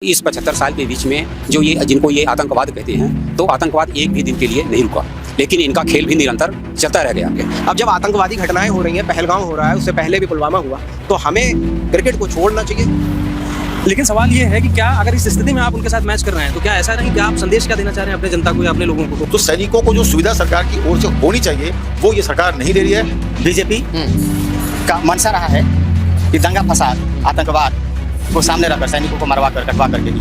इस 75 साल के बीच में जो ये जिनको ये आतंकवाद कहते हैं, तो आतंकवाद एक भी दिन के लिए नहीं रुका, लेकिन इनका खेल भी निरंतर चलता रह गया। अब जब आतंकवादी घटनाएं हो रही हैं, पहलगाम हो रहा है, उससे पहले भी पुलवामा हुआ, तो हमें क्रिकेट को छोड़ना चाहिए। लेकिन सवाल ये है कि क्या अगर इस स्थिति में आप उनके साथ मैच कर रहे हैं तो क्या ऐसा नहीं कि आप संदेश क्या देना चाह रहे हैं अपने जनता को या अपने लोगों को? तो सैनिकों को जो सुविधा सरकार की ओर से होनी चाहिए वो ये सरकार नहीं दे रही है। बीजेपी का मंशा रहा है कि दंगा फसाद आतंकवाद को सामने रखकर सैनिकों को मरवा कर कटवा करके भी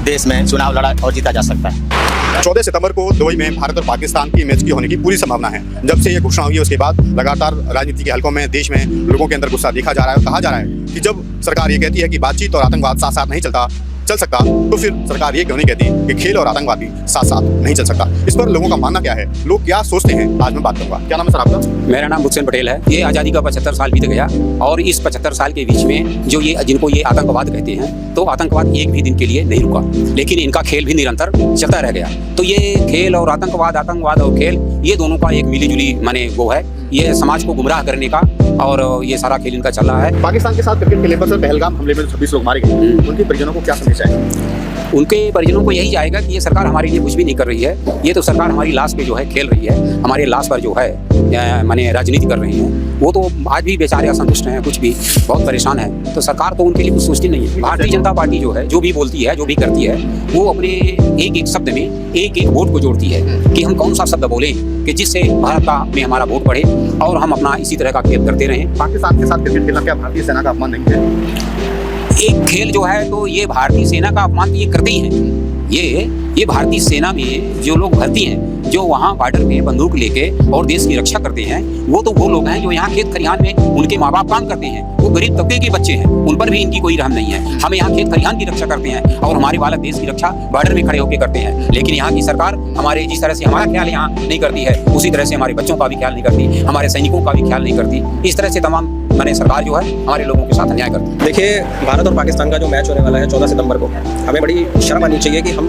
देश में चुनाव लड़ा और जीता जा सकता है। 14 सितंबर को दुबई में भारत और पाकिस्तान की मैच की होने की पूरी संभावना है। जब से ये घोषणा हुई है उसके बाद लगातार राजनीति के हलकों में देश में लोगों के अंदर गुस्सा देखा जा रहा है और कहा जा रहा है कि जब सरकार ये कहती है कि बातचीत और आतंकवाद साथ साथ नहीं चल सकता, तो फिर सरकार ये क्यों नहीं कहती कि खेल और आतंकवाद भी साथ साथ नहीं चल सकता। इस पर लोगों का मानना क्या है, लोग क्या सोचते हैं, आज मैं बात करूंगा। क्या नाम है सर आपका? मेरा नाम हुसैन पटेल है। ये आज़ादी का 75 साल बीत गया और इस 75 साल के बीच में जो ये जिनको ये आतंकवाद कहते हैं, तो आतंकवाद एक भी दिन के लिए नहीं रुका, लेकिन इनका खेल भी निरंतर चलता रह गया। तो ये खेल और आतंकवाद और खेल, ये दोनों का एक मिली जुली माने वो है, ये समाज को गुमराह करने का, और ये सारा खेल इनका चल रहा है। पाकिस्तान के साथ क्रिकेट खेलने पर पहलगाम हमले में 26 लोग मारे गए, उनके परिजनों को क्या संदेश है? उनके परिजनों को यही जाएगा कि ये सरकार हमारे लिए कुछ भी नहीं कर रही है, ये तो सरकार हमारी लाश पे जो है खेल रही है, हमारे लाश पर जो है माने राजनीति कर रही है। वो तो आज भी बेचारे असंतुष्ट हैं, कुछ भी बहुत परेशान है, तो सरकार तो उनके लिए कुछ सोचती नहीं है। भारतीय जनता पार्टी जो है, जो भी बोलती है, जो भी करती है, वो अपने एक एक शब्द में एक एक वोट को जोड़ती है कि हम कौन सा शब्द बोलें कि जिससे भारत का में हमारा वोट बढ़े और हम अपना इसी तरह का खेल करते रहें। पाकिस्तान के साथ क्रिकेट खेलना क्या भारतीय सेना का अपमान नहीं है? एक खेल जो है तो ये भारतीय सेना का अपमान तो ये करते ही हैं। ये भारतीय सेना में जो लोग भर्ती हैं, जो वहाँ बॉर्डर पे बंदूक लेके और देश की रक्षा करते हैं, वो लोग हैं जो यहाँ खेत खलिहान में उनके माँ बाप काम करते हैं, वो गरीब तबके के बच्चे हैं, उन पर भी इनकी कोई रहम नहीं है। हम यहाँ खेत खलिहान की रक्षा करते हैं और हमारे बालक देश की रक्षा बॉर्डर में खड़े होकर करते हैं, लेकिन यहाँ की सरकार हमारे जिस तरह से हमारा ख्याल यहाँ नहीं करती है, उसी तरह से हमारे बच्चों का भी ख्याल नहीं करती, हमारे सैनिकों का भी ख्याल नहीं करती। इस तरह से तमाम मैंने सरकार जो है हमारे लोगों के साथ अन्याय करती है। देखिए, भारत और पाकिस्तान का जो मैच होने वाला है 14 सितंबर को, हमें बड़ी शर्म आनी चाहिए कि हम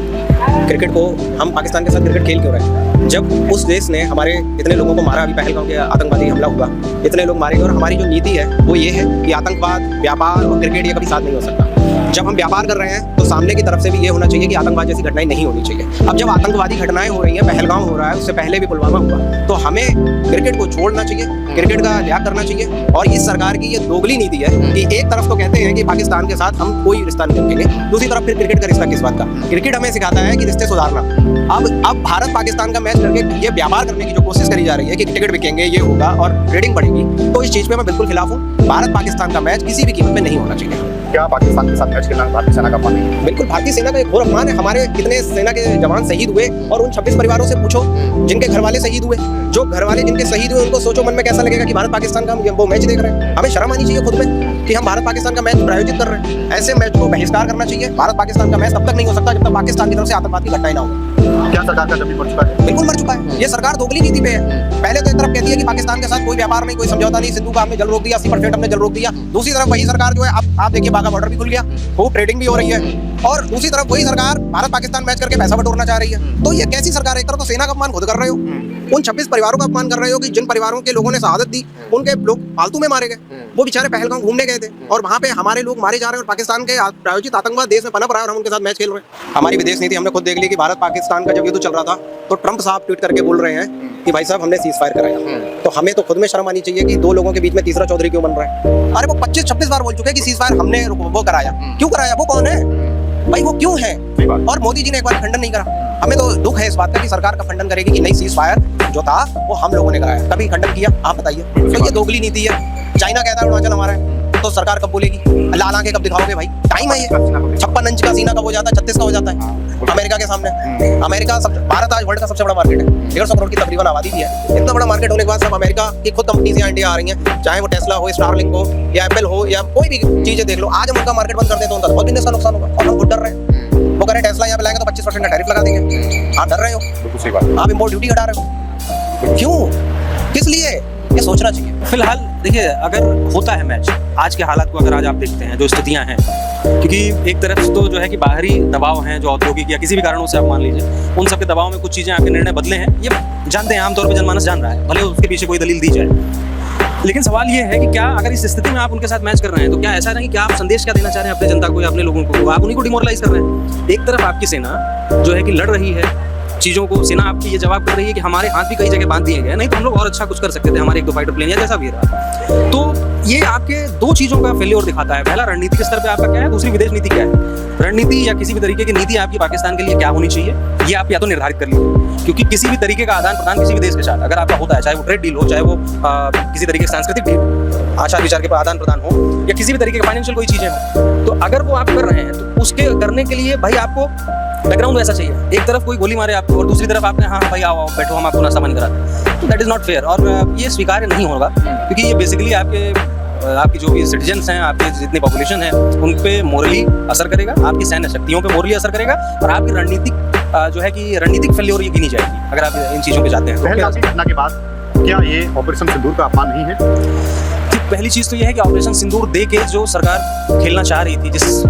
पाकिस्तान के साथ क्रिकेट खेल क्यों रहे हैं, जब उस देश ने हमारे इतने लोगों को मारा। अभी पहलगाम के आतंकवादी हमला हुआ, इतने लोग मारे गए, और हमारी जो नीति है वो ये है कि आतंकवाद, व्यापार और क्रिकेट ये कभी साथ नहीं हो सकता। जब हम व्यापार कर रहे हैं तो सामने की तरफ से भी ये होना चाहिए कि आतंकवाद जैसी घटनाएं नहीं होनी चाहिए। अब जब आतंकवादी घटनाएं हो रही हैं, पहलगाम हो रहा है, उससे पहले भी पुलवामा हुआ, तो हमें क्रिकेट को छोड़ना चाहिए, क्रिकेट का त्याग करना चाहिए। और इस सरकार की ये दोगली नीति है कि एक तरफ तो कहते हैं कि पाकिस्तान के साथ हम कोई रिश्ता नहीं रखेंगे, दूसरी तरफ फिर क्रिकेट का रिश्ता किस बात का? क्रिकेट हमें सिखाता है कि रिश्ते सुधारना। अब भारत पाकिस्तान का मैच करके ये व्यापार करने की जो कोशिश करी जा रही है कि टिकट बिकेंगे, ये होगा और ट्रेडिंग बढ़ेगी, तो इस चीज़ पे मैं बिल्कुल खिलाफ हूँ। भारत पाकिस्तान का मैच किसी भी कीमत में नहीं होना चाहिए। क्या पाकिस्तान के साथ मैच खेलना भारतीय सेना का अपमान नहीं है? बिल्कुल, भारतीय सेना का एक घोर अपमान है। हमारे कितने सेना के जवान शहीद हुए, और उन 26 परिवारों से पूछो जिनके घर वाले शहीद हुए, जो घर वाले जिनके शहीद हुए, उनको सोचो मन में कैसा लगेगा कि भारत पाकिस्तान का हम वो मैच देख रहे हैं। हमें शर्म आनी चाहिए खुद में कि हम भारत पाकिस्तान का मैच प्रायोजित कर रहे हैं। ऐसे मैच को बहिष्कार करना चाहिए। भारत पाकिस्तान का मैच तब तक नहीं हो सकता जब तक पाकिस्तान की तरफ से आतंकवाद की घटनाएं ना हो। क्या सरकार का जमीन मर चुका है? बिल्कुल मर चुका है। ये सरकार दोगली नीति पे है। पहले तो एक तरफ कहती है कि पाकिस्तान के साथ कोई व्यापार नहीं, कोई समझौता नहीं, सिंधु का हमने जल रोक दिया, 80% हमने जल रोक दिया। दूसरी तरफ वही सरकार जो है, आप देखिए बाघा बॉर्डर भी खुल गया, खूब ट्रेडिंग भी हो रही है, और दूसरी तरफ वही सरकार भारत पाकिस्तान मैच करके पैसा बटोरना चाह रही है। तो ये कैसी सरकार है? एक तरफ तो सेना का अपमान खुद कर रहे हो, उन 26 परिवारों का अपमान कर रहे हो कि जिन परिवारों के लोगों ने शहादत दी, उनके लोग फालतू में मारे गए। वो बेचारे पहलगाम घूमने गए थे और वहाँ पे हमारे लोग मारे जा रहे हैं, और पाकिस्तान के प्रायोजित आतंकवाद देश में पनप रहा है और हम उनके साथ मैच खेल रहे हैं। हमारी विदेश नीति हमने खुद देख ली कि भारत पाकिस्तान का जब युद्ध चल रहा था तो ट्रंप साहब ट्वीट करके बोल रहे हैं कि भाई साहब हमने सीज फायर कराया। तो हमें तो खुद में शर्म आनी चाहिए कि दो लोगों के बीच में तीसरा चौधरी क्यों बन रहा है? अरे वो 25-26 बार बोल चुके हैं कि सीज फायर हमने वो कराया। क्यों कराया? वो कौन है भाई? वो क्यों है? और मोदी जी ने एक बार खंडन नहीं करा। हमें तो दुख है इस बात का कि सरकार का खंडन करेगी कि नहीं, सीज फायर जो था वो हम लोगों ने कराया। कभी खंडन किया? आप बताइए। तो ये दोगली नीति है। चाइना कहता है अरुणाचल हमारा है, तो सरकार कब बोलेगी? लाल आंखें कब दिखाओगे भाई? टाइम है ये। 56 इंच का सीना कब हो जाता है? 36 का हो जाता है अमेरिका के सामने। भारत आज वर्ल्ड का सबसे बड़ा मार्केट है, 150 करोड़ की तकरीबन आबादी भी है। इतना बड़ा मार्केट होने के बाद सब अमेरिका की खुद कंपनीज यहाँ इंडिया आ रही हैं, चाहे वो टेस्ला हो, स्टारलिंक हो, या एप्पल हो, या कोई भी चीजें देख लो। आज हम उनका मार्केट बंद कर दें तो उनका बहुत बिजनेस का नुकसान होगा, और हम खुद डर रहे हैं। वो कह रहे हैं टेस्ला यहाँ पे लाएंगे तो 25% का टैरिफ लगा देंगे। आप डर रहे हो, आप इम्पोर्ट ड्यूटी हटा रहे हो, क्यों, किस लिए? ये सोचना चाहिए। फिलहाल देखिए, अगर होता है मैच, आज के हालात को अगर आज आप देखते हैं, जो स्थितियां हैं, क्योंकि एक तरफ से तो जो है कि बाहरी दबाव हैं, जो औद्योगिक या किसी भी कारणों से आप मान लीजिए, उन सब के दबाव में कुछ चीज़ें आपके निर्णय बदले हैं, ये जानते हैं, आमतौर पर जनमानस जान रहा है, भले उसके पीछे कोई दलील दी जाए। लेकिन सवाल ये है कि क्या अगर इस स्थिति में आप उनके साथ मैच कर रहे हैं तो क्या ऐसा नहीं कि आप संदेश क्या देना चाह रहे हैं अपने जनता को या अपने लोगों को? आप उन्हीं को डिमोरलाइज कर रहे हैं। एक तरफ आपकी सेना जो है कि लड़ रही है चीज़ों को, सेना आपकी ये जवाब कर रही है कि हमारे हाथ भी कई जगह बांध दिए गए, नहीं तो हम लोग और अच्छा कुछ कर सकते थे, हमारे 1-2 फाइटर प्लेन या जैसा भी रहा। तो ये आपके 2 चीज़ों का फेल्योर दिखाता है। पहला रणनीतिक स्तर पे आपका क्या है, दूसरी विदेश नीति क्या है। रणनीति या किसी भी तरीके की नीति आपकी पाकिस्तान के लिए क्या होनी चाहिए, ये आप या तो निर्धारित कर लीजिए, क्योंकि किसी भी तरीके का आदान प्रदान किसी भी देश के साथ अगर आपका होता है, चाहे वो ट्रेड डील हो, चाहे वो किसी तरीके की सांस्कृतिक डील, आचार विचार के आदान प्रदान हो, या किसी भी तरीके का फाइनेंशियल कोई चीज़ें हो, तो अगर वो आप कर रहे हैं तो उसके करने के लिए भाई आपको बैकग्राउंड वैसा चाहिए। एक तरफ कोई गोली मारे आपको और दूसरी तरफ आपने हाँ भाई आओ बैठो हम आपको नाश्ता पानी कराते हैं, तो दैट इज़ नॉट फेयर और ये स्वीकार्य नहीं होगा, क्योंकि ये बेसिकली आपकी जो भी सिटीजन्स हैं, आपके जितनी पॉपुलेशन है उन पे मोरली असर करेगा, आपकी सैन्य शक्तियों पे मोरली असर करेगा और आपकी रणनीतिक जो है कि रणनीतिक फेल्योर ये गिनी जाएगी अगर आप इन चीज़ों पे जाते हैं। पहलगाम की घटना के बाद क्या ये ऑपरेशन सिंदूर का अपमान नहीं है? पहली चीज़ तो ये है कि ऑपरेशन सिंदूर दे के जो सरकार खेलना चाह रही थी, जिस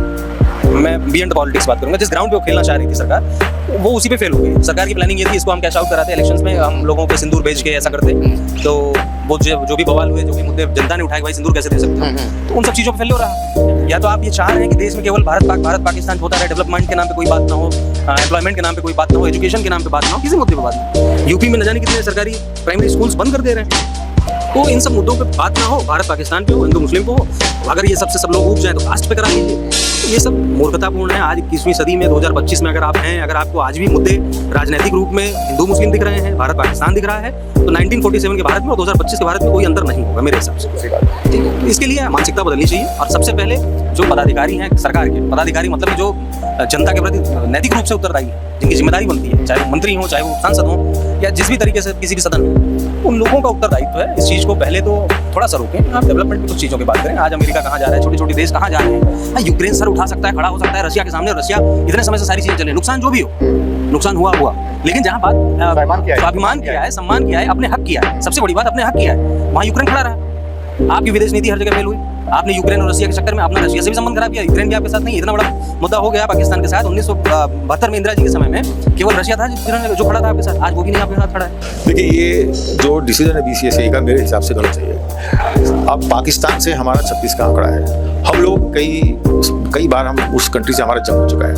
मैं बियॉन्ड पॉलिटिक्स बात करूंगा, जिस ग्राउंड पे वो खेलना चाह रही थी सरकार, वो उसी पे फेल हो गई। सरकार की प्लानिंग ये थी इसको हम कैश आउट कराते इलेक्शंस में, हम लोगों पे सिंदूर बेच के ऐसा करते, तो वो जो भी बवाल हुए, जो भी मुद्दे जनता ने उठाए, भाई सिंदूर कैसे दे सकते हैं, तो उन सब चीज़ों पे फेल हो रहा। या तो आप ये चाह रहे हैं कि देश में केवल भारत पाकिस्तान होता रहे, डेवलपमेंट के नाम पे कोई बात ना हो, एम्प्लॉयमेंट के नाम पे कोई बात ना हो, एजुकेशन के नाम पे बात ना हो, किसी मुद्दे पे बात ना हो। यूपी में न जाने कितने सरकारी प्राइमरी स्कूल्स बंद कर दे रहे हैं, तो इन सब मुद्दों पे बात ना हो, भारत पाकिस्तान पे हो, हिंदू मुस्लिम पे हो, अगर ये सबसे सब लोग उठ जाए तो कास्ट पे करा लीजिए। तो ये सब मूर्खतापूर्ण है। आज 21वीं सदी में 2025 में अगर आप हैं, अगर आपको आज भी मुद्दे राजनीतिक रूप में हिंदू मुस्लिम दिख रहे हैं, भारत पाकिस्तान दिख रहा है, तो 1947 के भारत में और 2025 के भारत में कोई अंतर नहीं होगा मेरे हिसाब से। ठीक है, तो इसके लिए मानसिकता बदलनी चाहिए और सबसे पहले जो पदाधिकारी हैं सरकार के, पदाधिकारी मतलब कि जो जनता के प्रति नैतिक रूप से उत्तरदायी है, जिनकी जिम्मेदारी बनती है, चाहे वो मंत्री हो, चाहे वो सांसद हो, या जिस भी तरीके से किसी भी सदन में, उन लोगों का उत्तरदायित्व है इस चीज़ को पहले तो थोड़ा सा रोकें। आप डेवलपमेंट की कुछ चीज़ों की बात करें, आज अमेरिका कहाँ जा रहा है, छोटे छोटे देश कहाँ जा रहे हैं, यूक्रेन सर उठा सकता है, खड़ा हो सकता है रशिया के सामने, रशिया इतने समय से सारी चीज़ें चले, नुकसान जो भी हो, नुकसान हुआ, लेकिन जहाँ बात स्वाभिमान किया है, सम्मान किया है, अपने हक किया है, सबसे बड़ी बात अपने हक किया है, वहाँ यूक्रेन खड़ा रहा। आपकी विदेश नीति हर जगह फेल हुई, आपने यूक्रेन और रशिया के चक्कर में अपना रशिया से भी संबंध खराब किया, यूक्रेन भी आपके साथ नहीं, इतना बड़ा मुद्दा हो गया पाकिस्तान के साथ। 1972 में इंदिरा जी के समय में केवल रशिया था जो खड़ा था आपके साथ, आज वो भी नहीं आपके साथ खड़ा है। देखिए, ये जो डिसीजन है BCCI का मेरे हिसाब से गलत चाहिए। अब पाकिस्तान से हमारा 36 का आंकड़ा है, हम लोग कई बार हम उस कंट्री से हमारा जंग हो चुका है,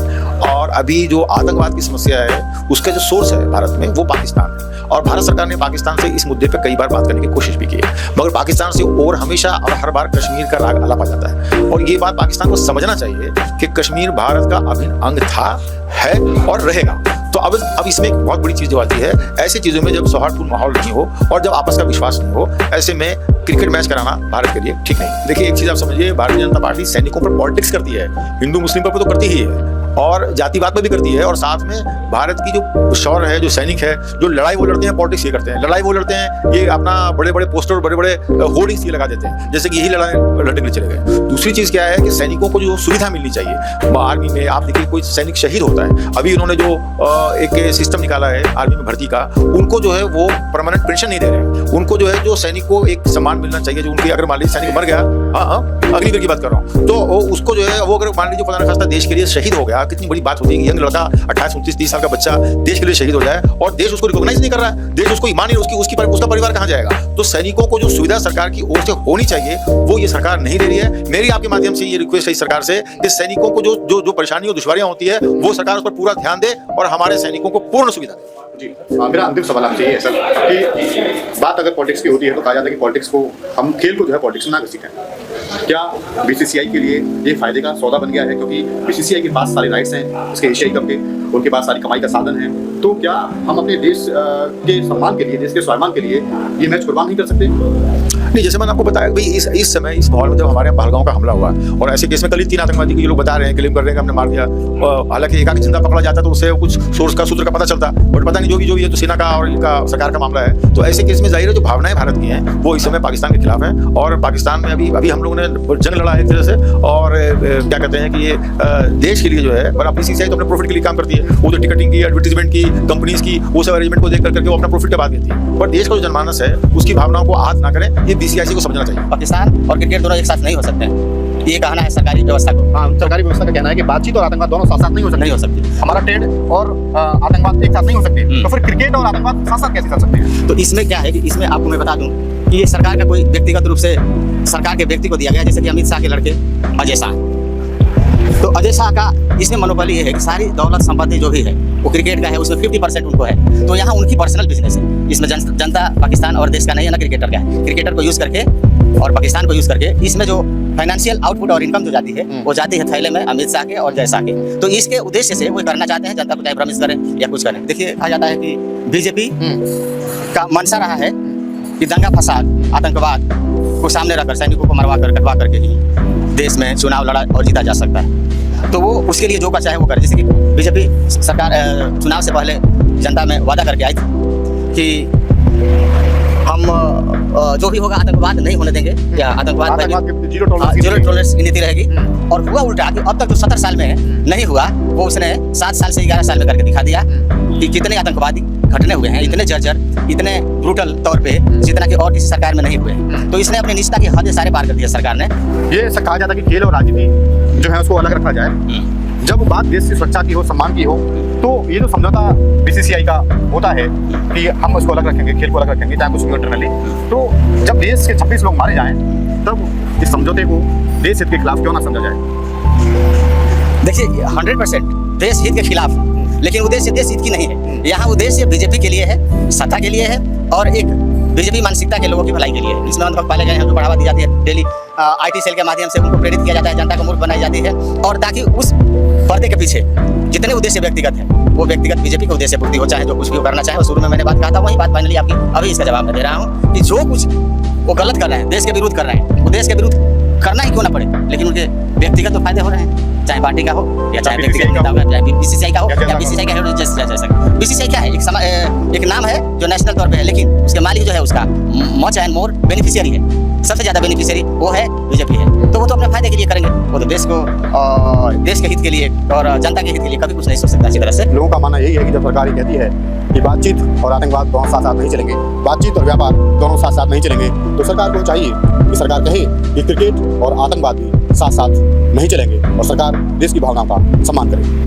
और अभी जो आतंकवाद की समस्या है उसका जो सोर्स है भारत में वो पाकिस्तान है, और भारत सरकार ने पाकिस्तान से इस मुद्दे पे कई बार बात करने की कोशिश भी की है, मगर पाकिस्तान से और हमेशा और हर बार कश्मीर का राग आलाप आ जाता है। और ये बात पाकिस्तान को समझना चाहिए कि कश्मीर भारत का अभिन्न अंग था, है और रहेगा। तो अब इसमें एक बहुत बड़ी चीज़ जो आती है, ऐसी चीज़ों में जब सौहार्दपूर्ण माहौल नहीं हो और जब आपस का विश्वास नहीं हो, ऐसे में क्रिकेट मैच कराना भारत के लिए ठीक नहीं। देखिए, एक चीज़ आप समझिए, भारतीय जनता पार्टी सैनिकों पर पॉलिटिक्स करती है, हिंदू मुस्लिम पर तो करती ही है, और जातिवाद पर भी करती है, और साथ में भारत की जो शौर्य है, जो सैनिक है, जो लड़ाई वो लड़ते हैं, पॉलिटिक्स ये करते हैं, लड़ाई वो लड़ते हैं, ये अपना बड़े बड़े पोस्टर, बड़े बड़े होर्डिंग्स ये लगा देते हैं, जैसे कि यही लड़ने के लिए चले गए। दूसरी चीज़ क्या है कि सैनिकों को जो सुविधा मिलनी चाहिए आर्मी में, आप देखिए कोई सैनिक शहीद होता है, अभी उन्होंने जो एक सिस्टम निकाला है आर्मी में भर्ती का, उनको जो है वो परमानेंट पेंशन नहीं दे रहे हैं, उनको जो है जो सैनिक को एक सम्मान मिलना चाहिए, जो उनकी अगर मान लीजिए सैनिक मर गया, अग्निवीर की बात कर रहा हूँ, तो उसको जो है वो अगर मान लीजिए खुदा न खास्ता देश के लिए शहीद हो गया, कितनी बड़ी बात होती है कि यंग लड़का 28, 29, 30 साल का बच्चा देश के लिए शहीद हो जाए और देश उसको रिकॉग्नाइज नहीं कर रहा है, देश उसको ईमान नहीं, उसका परिवार कहाँ जाएगा। तो सैनिकों को जो सुविधा सरकार की ओर से होनी चाहिए वो ये सरकार नहीं दे रही है। मेरी आपके माध्यम से ये रिक्वेस्ट है इस सरकार से कि सैनिकों को जो परेशानी और दुश्वारियां होती है वो सरकार उस पर पूरा ध्यान दे और हमारे सैनिकों को पूर्ण सुविधा दे। जी, मेरा अंतिम सवाल आपसे ये है सर कि बात अगर पॉलिटिक्स की होती है तो कहा जाता है कि पॉलिटिक्स को हम खेल को जो है पॉलिटिक्स में ना घसीटें। क्या BCCI के लिए ये फायदे का सौदा बन गया है, क्योंकि BCCI के पास सारे राइट्स हैं इसके एशियाई कप के, उनके पास सारी कमाई का साधन है, तो क्या हम अपने देश के सम्मान के लिए, देश के स्वाभिमान के लिए ये मैच कुर्बान नहीं कर सकते? नहीं, जैसे मैंने आपको बताया भाई, इस समय इस माहौल में जब हमारे यहाँ पहलगाम का हमला हुआ और ऐसे केस में कल ही 3 आतंकवादी को ये लोग बता रहे हैं, क्लेम कर रहे हैं कि हमने मार दिया, हालांकि एकाकी जिंदा पकड़ा जाता तो उससे कुछ सोर्स का सूत्र का पता चलता, बट पता नहीं, जो भी है तो सेना का और इनका सरकार का मामला है। तो ऐसे केस में जाहिर है जो भावनाएं भारत की हैं वो इस समय पाकिस्तान के खिलाफ हैं, और पाकिस्तान में अभी हम लोगों ने जंग लड़ा है एक तरह से, और क्या कहते हैं कि ये देश के लिए जो है, पर BCCI तो अपने प्रॉफिट के लिए काम करती है, वो तो टिकटिंग की, एडवर्टीजमेंट की, कंपनीज की, वो सब अरेंजमेंट को देख करके वो अपना प्रॉफिट का बात देती है, पर देश का जो जनमानस है उसकी भावनाओं को आहत ना करें, ये BCCI को समझना चाहिए। पाकिस्तान और क्रिकेट दोनों एक साथ नहीं हो सकते हैं। ये कहना है सरकारी व्यवस्था को। हाँ, सरकारी व्यवस्था का कहना है कि बातचीत और आतंकवाद दोनों साथ साथ नहीं हो सकते। नहीं हो सकती। हमारा ट्रेड और आतंकवाद एक साथ नहीं हो सकते, तो फिर क्रिकेट और आतंकवाद साथ साथ कैसे चल सकते हैं? तो इसमें क्या है कि इसमें आपको मैं बता दूं कि ये सरकार का कोई व्यक्तिगत रूप से सरकार के व्यक्ति को दिया गया, जैसे कि अमित शाह के लड़के अजय शाह। तो अजय शाह का इसमें मनोबल ये है कि सारी दौलत संपत्ति जो भी है वो क्रिकेट का है, उसमें 50% उनको है। तो यहाँ उनकी पर्सनल बिजनेस है, इसमें जनता पाकिस्तान और देश का नहीं है, ना क्रिकेटर का है। क्रिकेटर को यूज़ करके और पाकिस्तान को यूज़ करके इसमें जो फाइनेंशियल आउटपुट और इनकम जो जाती है वो जाती है थैले में अमित शाह के और जय शाह के। तो इसके उद्देश्य से वो करना चाहते हैं, जनता को चाहे प्रॉमिस करें या कुछ करें। देखिए, कहा जाता है कि बीजेपी का मंशा रहा है कि दंगा फसाद आतंकवाद को सामने रखकर सैनिकों को मरवा कर कटवा करके ही देश में चुनाव लड़ा और जीता जा सकता है। तो वो उसके लिए जो कर चाहे वो करे। जैसे कि बीजेपी सरकार चुनाव से पहले जनता में वादा करके आई थी कि हम जो भी होगा आतंकवाद नहीं होने देंगे, या आतंकवाद जीरो जीरो टॉलरेंस की नीति रहेगी। और हुआ उल्टा कि अब तक जो 70 साल में नहीं हुआ वो उसने 7 साल से 11 साल में करके दिखा दिया कि कितने आतंकवादी घटने हुए हैं, इतने जर्जर, इतने ब्रूटल तौर पे, जितना कि और किसी सरकार में नहीं हुए हैं। तो इसने अपनी निष्ठा की हद सारे पार कर दिया सरकार ने। ये कहा जाता है कि खेल और राजनीति जो है उसको अलग रखा जाए। जब बात देश की सुरक्षा की हो, सम्मान की हो, तो ये जो समझौता बीसीसीआई का होता है कि हम उसको अलग रखेंगे, खेल को अलग रखेंगे, चाहे कुछ इंटरनली, तो जब देश के 26 लोग मारे जाएं तब इस समझौते को देश हित के खिलाफ क्यों ना समझा जाए? देखिए, 100% देश हित के खिलाफ, लेकिन उद्देश्य देश हित की नहीं है। यहाँ उद्देश्य बीजेपी के लिए है, सत्ता के लिए है और एक बीजेपी मानसिकता के लोगों की भलाई के लिए है। इसमें अंतर्गत पाले गए हैं जो बढ़ावा दी जाती है, डेली आईटी सेल के माध्यम से उनको प्रेरित किया जाता है, जनता को मूर्ख बनाई जाती है, और ताकि उस पर्दे के पीछे जितने उद्देश्य व्यक्तिगत है वो व्यक्तिगत बीजेपी के उद्देश्य पूर्ति हो, चाहे जो कुछ भी करना चाहे। शुरू में मैंने बात कहा था, वही बात फाइनली आपकी अभी इसका जवाब मैं दे रहा हूँ कि जो कुछ वो गलत कर रहे हैं, देश के विरुद्ध कर रहे हैं, वो देश के विरुद्ध करना ही क्यों ना पड़े, लेकिन उनके व्यक्तिगत तो फायदे हो रहे हैं, चाहे पार्टी का हो या चाहे व्यक्तिगत नेता का, चाहे बीसीसीआई का हो या बीसीसीआई का हो, जैसा बीसीसीआई क्या है, एक नाम है जो नेशनल तौर पे है, लेकिन उसके मालिक जो है उसका मच एंड मोर बेनिफिशियरी है, सबसे ज्यादा बेनिफिशियरी वो है बीजेपी है। तो वो तो अपने फायदे के लिए करेंगे, वो तो देश को देश के हित के लिए और जनता के हित के लिए कभी कुछ नहीं सोच सकता। इसी तरह से लोगों का मानना यही है कि जब सरकार ये कहती है कि बातचीत और आतंकवाद दोनों साथ साथ नहीं चलेंगे, बातचीत और व्यापार दोनों साथ साथ नहीं चलेंगे, तो सरकार को चाहिए कि सरकार कहे कि क्रिकेट और आतंकवाद भी साथ साथ नहीं चलेंगे और सरकार देश की भावनाओं का सम्मान करे।